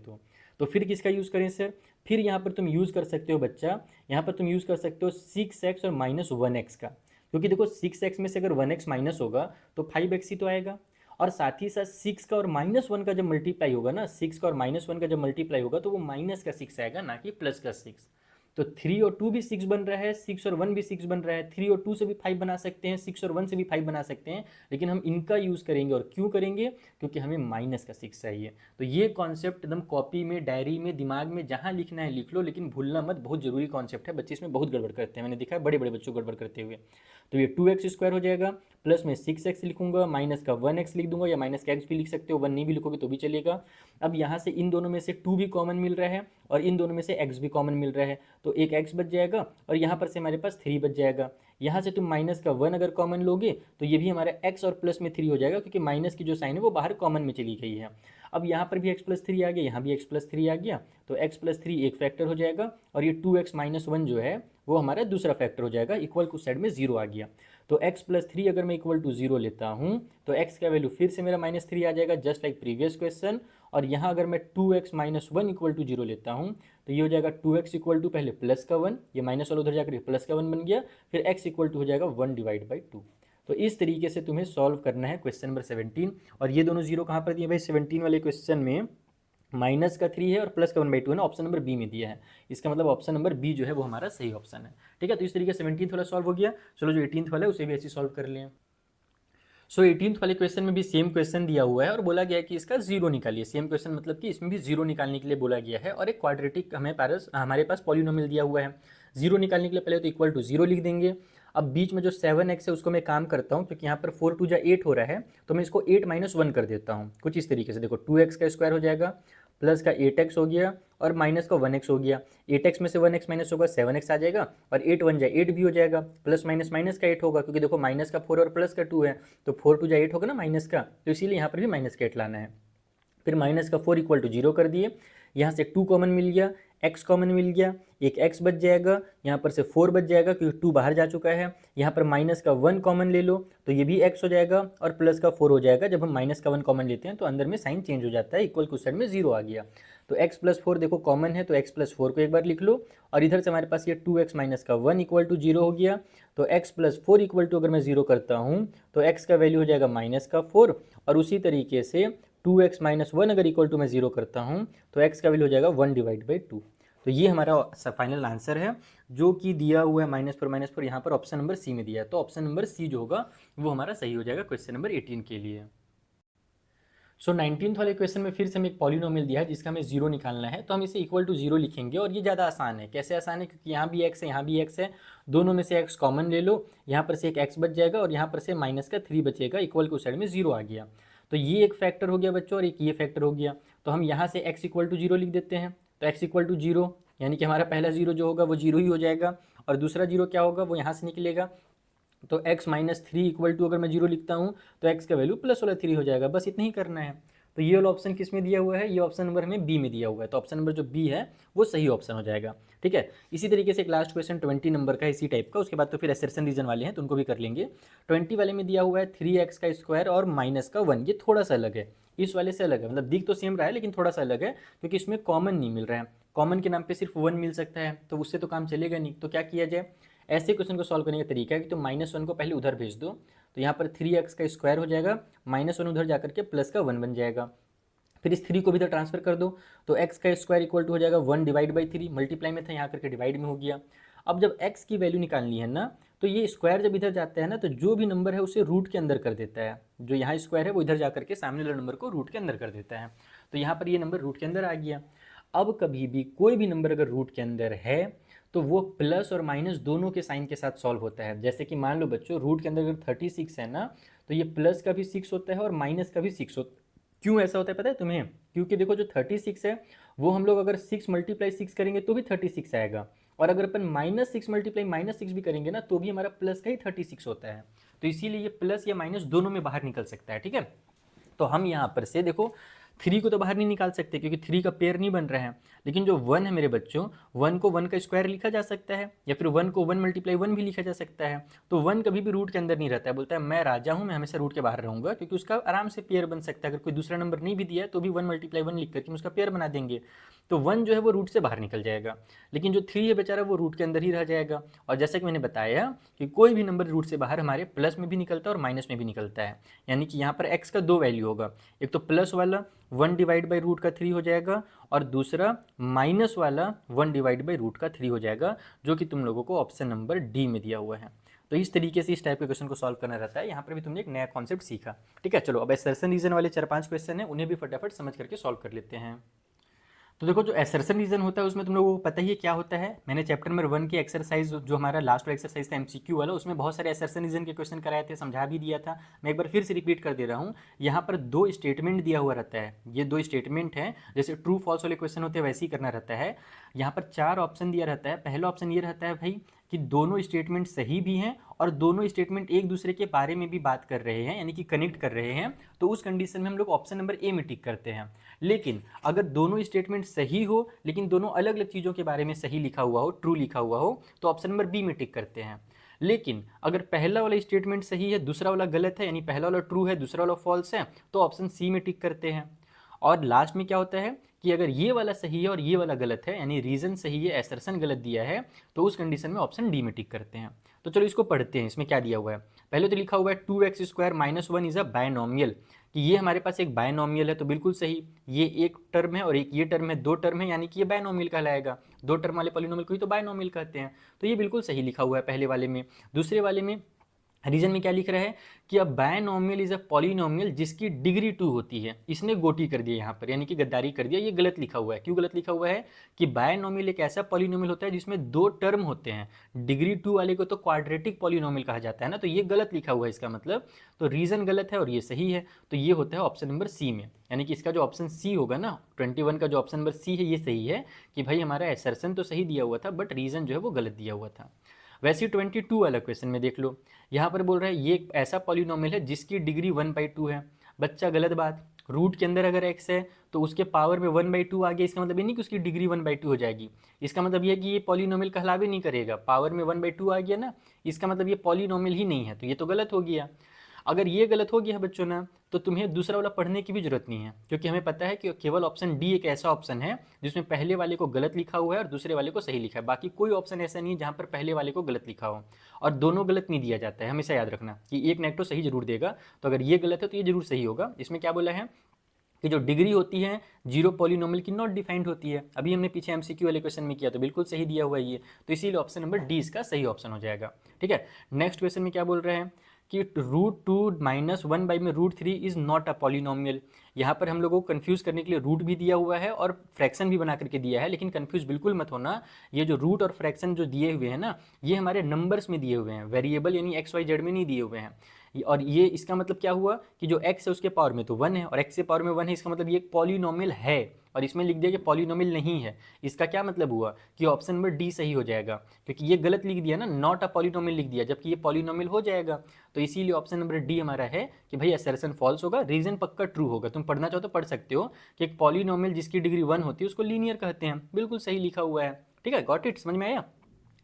तो फिर किसका यूज़ करें सर? फिर यहाँ पर तुम यूज़ कर सकते हो बच्चा, यहाँ पर तुम यूज़ कर सकते हो 6x और -1x का, क्योंकि देखो 6x में से अगर 1x माइनस होगा तो 5x ही तो आएगा, और साथ ही साथ 6 का और -1 का जब मल्टीप्लाई होगा ना, 6 का और -1 का जब मल्टीप्लाई होगा तो वो माइनस का 6 आएगा, ना कि प्लस का 6। तो 3 और 2 भी 6 बन रहा है, 6 और 1 भी 6 बन रहा है, 3 और 2 से भी 5 बना सकते हैं, 6 और 1 से भी 5 बना सकते हैं, लेकिन हम इनका यूज़ करेंगे। और क्यों करेंगे? क्योंकि हमें माइनस का 6 चाहिए। तो ये कॉन्सेप्ट एकदम कॉपी में, डायरी में, दिमाग में जहाँ लिखना है लिख लो, लेकिन भूलना मत, बहुत जरूरी कॉन्सेप्ट है। बच्चे इसमें बहुत गड़बड़ करते हैं, मैंने देखा है बड़े बड़े बच्चों को गड़बड़ करते हुए। तो ये 2x² हो जाएगा, प्लस में 6x लिखूंगा, माइनस का 1x लिख दूंगा, या माइनस का x भी लिख सकते हो, 1 नहीं भी लिखोगे तो भी चलेगा। अब यहाँ से इन दोनों में से 2 भी कॉमन मिल रहा है और इन दोनों में से x भी कॉमन मिल रहा है, तो एक x बच जाएगा और यहाँ पर से हमारे पास 3 बच जाएगा। यहाँ से तुम माइनस का 1 अगर कॉमन लोगे तो ये भी हमारा x और प्लस में 3 हो जाएगा, क्योंकि माइनस की जो साइन है वो बाहर कॉमन में चली गई है। अब यहाँ पर भी x+3 आ गया, यहाँ भी x+3 आ गया, तो x+3 एक फैक्टर हो जाएगा और ये 2x - 1 जो है वो हमारा दूसरा फैक्टर हो जाएगा। इक्वल को साइड में 0 आ गया, तो x+3 अगर मैं इक्वल टू 0 लेता हूँ तो x का वैल्यू फिर से मेरा -3 आ जाएगा, जस्ट लाइक प्रीवियस क्वेश्चन। और यहाँ अगर मैं 2x - 1 इक्वल टू 0 लेता हूँ तो ये हो जाएगा 2x इक्वल टू पहले प्लस का 1, ये माइनस वाला उधर जाकर प्लस का 1 बन गया, फिर x इक्वल टू हो जाएगा 1/2। तो इस तरीके से तुम्हें सॉल्व करना है क्वेश्चन नंबर 17। और ये दोनों जीरो कहाँ पर दिए भाई? 17 वाले क्वेश्चन में माइनस का 3 है और प्लस का 1/2 है ना, ऑप्शन नंबर बी में दिया है। इसका मतलब ऑप्शन नंबर बी जो है वो हमारा सही ऑप्शन है। ठीक है, तो इस तरीके से 17th वाला सॉल्व हो गया। चलो जो 18th वाला है उसे भी ऐसे सॉल्व कर लें। सो 18th वाले क्वेश्चन में भी सेम क्वेश्चन दिया हुआ है और बोला गया है कि इसका जीरो निकालिए। सेम क्वेश्चन मतलब कि इसमें भी जीरो निकालने के लिए बोला गया है, और एक क्वाड्रेटिक हमारे पास पॉलिनोमियल दिया हुआ है। जीरो निकालने के लिए पहले तो इक्वल टू 0 लिख देंगे। अब बीच में जो 7x है उसको मैं काम करता हूँ, क्योंकि यहाँ पर 4 2 जा 8 हो रहा है, तो मैं इसको 8 - 1 कर देता हूँ कुछ इस तरीके से। देखो 2x का स्क्वायर हो जाएगा, प्लस का 8x हो गया और माइनस का 1x हो गया। 8x में से 1x माइनस होगा 7x आ जाएगा, और 8 1 जा 8 भी हो जाएगा, प्लस माइनस माइनस का 8 होगा, क्योंकि देखो माइनस का 4 और प्लस का 2 है, तो 4 2 जा 8 होगा ना माइनस का, तो इसीलिए यहाँ पर भी माइनस का 8 लाना है। फिर माइनस का 4 इक्वल टू 0 कर दिए, यहाँ से 2 कॉमन मिल गया, x कॉमन मिल गया, एक x बच जाएगा, यहाँ पर से 4 बच जाएगा क्योंकि 2 बाहर जा चुका है। यहाँ पर माइनस का 1 कॉमन ले लो तो ये भी x हो जाएगा, और प्लस का 4 हो जाएगा। जब हम माइनस का 1 कॉमन लेते हैं तो अंदर में साइन चेंज हो जाता है, इक्वल को साइड में 0 आ गया। तो x + 4 देखो कॉमन है, तो x + 4 को एक बार लिख लो, और इधर से हमारे पास ये 2x - 1 इक्वल टू 0 हो गया। तो x + 4 इक्वल टू अगर मैं 0 करता हूँ तो x का वैल्यू हो जाएगा -4, और उसी तरीके से 2x - 1 अगर इक्वल टू मैं 0 करता हूँ तो x का वैल्यू हो जाएगा 1/2। तो ये हमारा फाइनल आंसर है, जो कि दिया हुआ है -4 यहाँ पर ऑप्शन नंबर सी में दिया है। तो ऑप्शन नंबर सी जो होगा वो हमारा सही हो जाएगा क्वेश्चन नंबर 18 के लिए। सो 19th वाले क्वेश्चन में फिर से हमें एक पॉलिनोमियल दिया है जिसका हमें 0 निकालना है, तो हम इसे इक्वल टू 0 लिखेंगे। और ये ज़्यादा आसान है। कैसे आसान है? क्योंकि यहाँ भी x है, यहाँ भी x है, दोनों में से x कॉमन ले लो, यहाँ पर से एक x बच जाएगा और यहाँ पर से माइनस का 3 बचेगा, इक्वल को साइड में 0 आ गया। तो ये एक फैक्टर हो गया बच्चों, और एक ये फैक्टर हो गया। तो हम यहाँ से x इक्वल टू 0 लिख देते हैं, तो x इक्वल टू 0 यानी कि हमारा पहला 0 जो होगा वो 0 ही हो जाएगा, और दूसरा 0 क्या होगा वो यहाँ से निकलेगा। तो x - 3 इक्वल टू अगर मैं 0 लिखता हूँ तो x का वैल्यू प्लस वाला 3 हो जाएगा। बस इतना ही करना है। तो ये वाला ऑप्शन किस में दिया हुआ है? ये ऑप्शन नंबर हमें बी में दिया हुआ है, तो ऑप्शन नंबर जो बी है वो सही ऑप्शन हो जाएगा। ठीक है, इसी तरीके से एक लास्ट क्वेश्चन 20 नंबर का इसी टाइप का, उसके बाद तो फिर असर्शन रीजन वाले हैं तो उनको भी कर लेंगे। 20 वाले में दिया हुआ है 3x का स्क्वायर और माइनस का 1। ये थोड़ा सा अलग है, इस वाले से अलग है, मतलब दिख तो सेम रहा है लेकिन थोड़ा सा अलग है, क्योंकि इसमें कॉमन नहीं मिल रहा है। कॉमन के नाम पे सिर्फ 1 मिल सकता है, तो उससे तो काम चलेगा नहीं। तो क्या किया जाए? ऐसे क्वेश्चन को सॉल्व करने का तरीका है कि तुम -1 को पहले उधर भेज दो, तो यहाँ पर 3x का स्क्वायर हो जाएगा, -1 उधर जाकर के प्लस का 1 बन जाएगा। फिर इस 3 को भी इधर ट्रांसफर कर दो, तो x का स्क्वायर इक्वल टू हो जाएगा 1/3, मल्टीप्लाई में था यहाँ करके डिवाइड में हो गया। अब जब x की वैल्यू निकालनी है ना, तो ये स्क्वायर जब इधर जाता है ना, तो जो भी नंबर है उसे रूट के अंदर कर देता है। जो यहाँ स्क्वायर है वो इधर जाकर के सामने वाले नंबर को रूट के अंदर कर देता है। तो यहाँ पर ये नंबर रूट के अंदर आ गया। अब कभी भी कोई भी नंबर अगर रूट के अंदर है तो वो प्लस और माइनस दोनों के साइन के साथ सॉल्व होता है। जैसे कि मान लो बच्चों, रूट के अंदर अगर 36 है ना, तो ये प्लस का भी 6 होता है और माइनस का भी 6 होता है। क्यों ऐसा होता है पता है तुम्हें? क्योंकि देखो जो 36 है वो हम लोग अगर 6 × 6 करेंगे तो भी 36 आएगा, और अगर अपन -6 × -6 भी करेंगे ना तो भी हमारा प्लस का ही 36 होता है। तो इसीलिए ये प्लस या माइनस दोनों में बाहर निकल सकता है। ठीक है, तो हम यहाँ पर से देखो 3 को तो बाहर नहीं निकाल सकते क्योंकि 3 का पेयर नहीं बन रहा है, लेकिन जो 1 है मेरे बच्चों, 1 को 1 का स्क्वायर लिखा जा सकता है, या फिर 1 को 1 × 1 भी लिखा जा सकता है। तो 1 कभी भी रूट के अंदर नहीं रहता है, बोलता है मैं राजा हूँ, मैं हमेशा रूट के बाहर रहूँगा, क्योंकि उसका आराम से पेयर बन सकता है। अगर कोई दूसरा नंबर नहीं भी दिया है तो भी 1 × 1 लिख करके हम उसका पेयर बना देंगे। तो 1 जो है वो रूट से बाहर निकल जाएगा, लेकिन जो 3 है बेचारा वो रूट के अंदर ही रह जाएगा। और जैसा कि मैंने बताया कि कोई भी नंबर रूट से बाहर हमारे प्लस में भी निकलता है और माइनस में भी निकलता है, यानी कि यहाँ पर एक्स का 2 वैल्यू होगा, एक तो प्लस वाला 1/√3 हो जाएगा, और दूसरा माइनस वाला 1/√3 हो जाएगा, जो कि तुम लोगों को ऑप्शन नंबर डी में दिया हुआ है। तो इस तरीके से इस टाइप के क्वेश्चन को सॉल्व करना रहता है। यहाँ पर भी तुमने एक नया कॉन्सेप्ट सीखा। ठीक है, चलो अब असर्शन रीजन वाले 4-5 क्वेश्चन है, उन्हें भी फटाफट समझ करके सॉल्व कर लेते हैं। तो देखो, जो असर्शन रीजन होता है उसमें तुम लोगों को पता ही है क्या होता है। मैंने चैप्टर नंबर 1 की एक्सरसाइज, जो हमारा लास्ट एक्सरसाइज था एमसीक्यू वाला, उसमें बहुत सारे असर्शन रीजन के क्वेश्चन कराए थे, समझा भी दिया था। मैं एक बार फिर से रिपीट कर दे रहा हूँ। यहाँ पर 2 स्टेटमेंट दिया हुआ रहता है, ये 2 स्टेटमेंट है, जैसे ट्रू फॉल्स वाले क्वेश्चन होते हैं वैसे ही करना रहता है। यहाँ पर 4 ऑप्शन दिया रहता है। पहला ऑप्शन ये रहता है भाई कि दोनों स्टेटमेंट सही भी हैं और दोनों स्टेटमेंट एक दूसरे के बारे में भी बात कर रहे हैं, यानी कि कनेक्ट कर रहे हैं। तो उस कंडीशन में हम लोग ऑप्शन नंबर ए में टिक करते हैं। लेकिन अगर दोनों स्टेटमेंट सही हो लेकिन दोनों अलग अलग चीज़ों के बारे में सही लिखा हुआ हो, ट्रू लिखा हुआ हो, तो ऑप्शन नंबर बी में टिक करते हैं। लेकिन अगर पहला वाला स्टेटमेंट सही है, दूसरा वाला गलत है, यानी पहला वाला ट्रू है, दूसरा वाला फॉल्स है, तो ऑप्शन सी में टिक करते हैं। और लास्ट में क्या होता है कि अगर ये वाला सही है और ये वाला गलत है, यानी रीजन सही है, असर्शन गलत दिया है, तो उस कंडीशन में ऑप्शन डी में टिक करते हैं। तो चलो इसको पढ़ते हैं, इसमें क्या दिया हुआ है। पहले तो लिखा हुआ है 2x² - 1 इज अ बायनोमियल, कि ये हमारे पास एक बायनोमियल है, तो बिल्कुल सही। ये एक टर्म है और एक ये टर्म है, 2 टर्म है, यानी कि ये बायनोमियल कहलाएगा। 2 टर्म वाले पॉलिनोमियल को ही तो बायनोमियल कहते हैं। तो ये बिल्कुल सही लिखा हुआ है पहले वाले में। दूसरे वाले में रीजन में क्या लिख रहा है कि अ बायनोमियल इज अ पॉलिनोमियल जिसकी डिग्री 2 होती है। इसने गोटी कर दिया यहाँ पर, यानी कि गद्दारी कर दिया। ये गलत लिखा हुआ है। क्यों गलत लिखा हुआ है कि बायनोमियल एक ऐसा पॉलिनोमियल होता है जिसमें 2 टर्म होते हैं। डिग्री 2 वाले को तो क्वाड्रेटिक पॉलिनोमियल कहा जाता है ना, तो ये गलत लिखा हुआ है इसका मतलब। तो रीजन गलत है और ये सही है, तो ये होता है ऑप्शन नंबर सी में। यानी कि इसका जो ऑप्शन सी होगा ना, 21 का जो ऑप्शन नंबर सी है, ये सही है कि भाई हमारा असर्शन तो सही दिया हुआ था बट रीजन जो है वो गलत दिया हुआ था। वैसे ही 22 वाला क्वेश्चन में देख लो, यहाँ पर बोल रहा है ये एक ऐसा पॉलिनोमियल है जिसकी डिग्री 1/2 है। बच्चा गलत बात, रूट के अंदर अगर x है तो उसके पावर में 1/2 आ गया, इसका मतलब ये नहीं कि उसकी डिग्री 1/2 हो जाएगी। इसका मतलब ये है कि ये पॉलिनोमियल कहलावे नहीं करेगा। पावर में 1/2 आ गया ना, इसका मतलब ये पॉलिनोमियल ही नहीं है, तो ये तो गलत हो गया। अगर ये गलत हो गया बच्चों ना, तो तुम्हें दूसरा वाला पढ़ने की भी जरूरत नहीं है, क्योंकि हमें पता है कि केवल ऑप्शन डी एक ऐसा ऑप्शन है जिसमें पहले वाले को गलत लिखा हुआ है और दूसरे वाले को सही लिखा है। बाकी कोई ऑप्शन ऐसा नहीं है जहाँ पर पहले वाले को गलत लिखा हो, और दोनों गलत नहीं दिया जाता है। हमेशा याद रखना कि एक नेगेटिव सही जरूर देगा, तो अगर ये गलत है तो ये जरूर सही होगा। इसमें क्या बोला है कि जो डिग्री होती है जीरो पॉलिनोमियल की नॉट डिफाइंड होती है। अभी हमने पीछे एमसीक्यू वाले क्वेश्चन में किया, तो बिल्कुल सही दिया हुआ है ये, तो इसीलिए ऑप्शन नंबर डी इसका सही ऑप्शन हो जाएगा। ठीक है, नेक्स्ट क्वेश्चन में क्या बोल रहे हैं कि √2 - 1 में √3 इज नॉट अ पॉलिनोमियल। यहाँ पर हम लोगों को कंफ्यूज करने के लिए रूट भी दिया हुआ है और फ्रैक्शन भी बना करके दिया है, लेकिन कंफ्यूज बिल्कुल मत होना। ये जो रूट और फ्रैक्शन जो दिए हुए हैं ना, ये हमारे नंबर्स में दिए हुए हैं, वेरिएबल यानी XYZ में नहीं दिए हुए हैं। और ये इसका मतलब क्या हुआ कि जो x है उसके पावर में तो 1 है, और x के पावर में 1 है, इसका मतलब ये एक पॉलिनोमियल है। और इसमें लिख दिया कि पॉलिनोमियल नहीं है। इसका क्या मतलब हुआ कि ऑप्शन नंबर डी सही हो जाएगा, क्योंकि ये गलत लिख दिया ना, नॉट अ पॉलिनोमियल लिख दिया, जबकि ये पॉलिनोमियल हो जाएगा। तो इसीलिए ऑप्शन नंबर डी हमारा है कि भाई असर्शन फॉल्स होगा, रीजन पक्का ट्रू होगा। तुम पढ़ना चाहो तो पढ़ सकते हो कि एक पॉलिनोमियल जिसकी डिग्री 1 होती है उसको लीनियर कहते हैं। बिल्कुल सही लिखा हुआ है। ठीक है, गॉट इट, समझ में आया।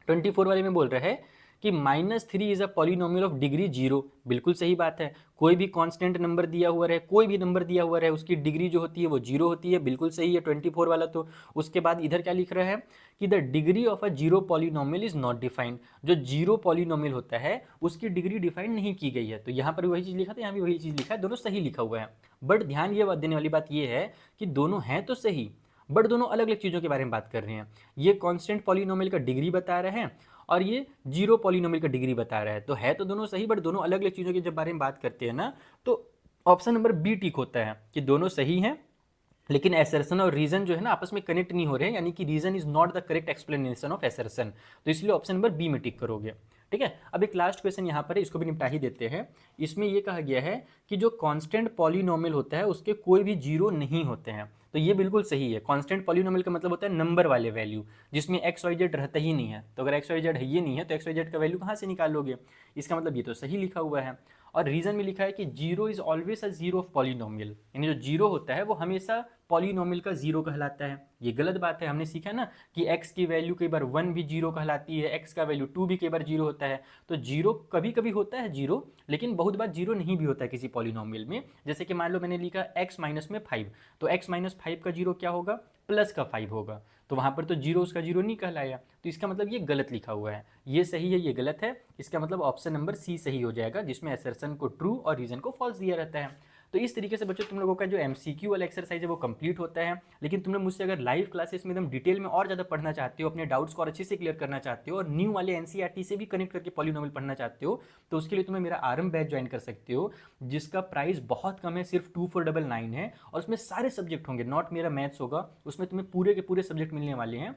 24 वाले में बोल रहा है कि -3 is a polynomial of degree 0। बिल्कुल सही बात है। कोई भी कांस्टेंट नंबर दिया हुआ रहे, कोई भी नंबर दिया हुआ रहे, उसकी डिग्री जो होती है वो 0 होती है। बिल्कुल सही है 24 वाला। तो उसके बाद इधर क्या लिख रहा है कि the degree of a zero polynomial is not defined. जो जीरो पॉलिनोमियल होता है उसकी डिग्री डिफाइंड नहीं की गई है। तो यहाँ पर वही चीज़ लिखा था, यहाँ भी वही चीज़ लिखा है, दोनों सही लिखा हुआ है। बट ध्यान ये देने वाली बात ये है कि दोनों हैं तो सही, बट दोनों अलग अलग चीज़ों के बारे में बात कर रहे हैं। ये कांस्टेंट पॉलिनोमियल का डिग्री बता रहे हैं और ये जीरो पॉलिनोमियल का डिग्री बता रहा है। तो है तो दोनों सही, बट दोनों अलग अलग चीज़ों के जब बारे में बात करते हैं ना, तो ऑप्शन नंबर बी टिक होता है कि दोनों सही हैं, लेकिन असर्शन और रीजन जो है ना आपस में कनेक्ट नहीं हो रहे हैं, यानी कि reason is not the correct explanation of assertion. तो इसलिए ऑप्शन नंबर बी में टिक करोगे। ठीक है, अब एक लास्ट क्वेश्चन यहाँ पर है, इसको भी निपटा ही देते हैं। इसमें यह कहा गया है कि जो कांस्टेंट पॉलिनोमियल होता है उसके कोई भी जीरो नहीं होते हैं। तो ये बिल्कुल सही है। कांस्टेंट पॉलिनोमियल का मतलब होता है नंबर वाले वैल्यू जिसमें XYZ रहता ही नहीं है। तो अगर XYZ है ये नहीं है तो XYZ का वैल्यू कहाँ से निकालोगे? इसका मतलब ये तो सही लिखा हुआ है। और रीजन में लिखा है कि zero is always a zero of polynomial, यानी जो जीरो होता है वो हमेशा पॉलिनोमियल का जीरो कहलाता है। ये गलत बात है, हमने सीखा ना कि x की वैल्यू कई बार 1 भी जीरो कहलाती है, x का वैल्यू 2 भी कई बार जीरो होता है। तो जीरो कभी कभी होता है जीरो, लेकिन बहुत बार जीरो नहीं भी होता है किसी पॉलिनोमियल में। जैसे कि मान लो मैंने लिखा x माइनस में 5, तो x माइनस 5 का जीरो क्या होगा, प्लस का 5 होगा, तो वहां पर तो जीरो उसका जीरो नहीं कहलाया, तो इसका मतलब ये गलत लिखा हुआ है। ये सही है, ये गलत है, इसका मतलब ऑप्शन नंबर सी सही हो जाएगा, जिसमें असर्शन को ट्रू और रीजन को फॉल्स दिया रहता है। तो इस तरीके से बच्चों तुम लोगों का जो एमसीक्यू वाला एक्सरसाइज है वो कंप्लीट होता है। लेकिन तुम लोग मुझसे अगर लाइव क्लासेस में एकदम डिटेल में और ज़्यादा पढ़ना चाहते हो, अपने डाउट्स को और अच्छे से क्लियर करना चाहते हो, और न्यू वाले एनसीईआरटी से भी कनेक्ट करके पॉलिनोमियल पढ़ना चाहते हो, तो उसके लिए तुम्हें मेरा आरएम बैच ज्वाइन कर सकते हो, जिसका प्राइस बहुत कम है, सिर्फ 2499 है, और उसमें सारे सब्जेक्ट होंगे, नॉट मेरा मैथ्स होगा, उसमें तुम्हें पूरे के पूरे सब्जेक्ट मिलने वाले हैं।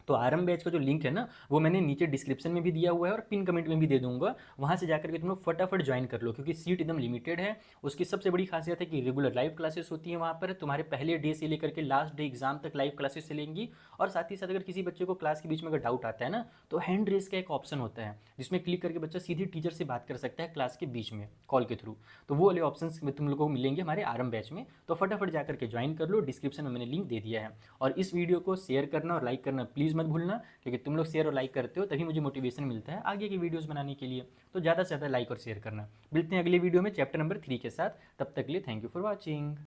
तो आरएम बैच का जो लिंक है ना वो मैंने नीचे डिस्क्रिप्शन में भी दिया हुआ है और पिन कमेंट में भी दे दूंगा, वहां से जाकर के तुम लोग फटाफट ज्वाइन कर लो, क्योंकि सीट एकदम लिमिटेड है। उसकी सबसे बड़ी खासियत है कि रेगुलर लाइव क्लासेस होती हैं वहाँ पर, तुम्हारे पहले डे से लेकर के लास्ट डे एग्जाम तक लाइव क्लासेस चलेंगी। और साथ ही साथ अगर किसी बच्चे को क्लास के बीच में अगर डाउट आता है ना, तो हैंड रेस का एक ऑप्शन होता है, जिसमें क्लिक करके बच्चा सीधी टीचर से बात कर सकता है क्लास के बीच में कॉल के थ्रू। तो वो वाले ऑप्शन में तुम लोगों को मिलेंगे हमारे आरएम बैच में, तो फटाफट जाकर के ज्वाइन कर लो, डिस्क्रिप्शन में मैंने लिंक दे दिया है। और इस वीडियो को शेयर करना और लाइक करना प्लीज़ मत भूलना, क्योंकि तुम लोग शेयर और लाइक करते हो तभी मुझे मोटिवेशन मिलता है आगे की वीडियोस बनाने के लिए। तो ज़्यादा से ज़्यादा लाइक और शेयर करना। मिलते हैं अगले वीडियो में चैप्टर नंबर 3 के साथ, तब तक के लिए थैंक यू फॉर वॉचिंग।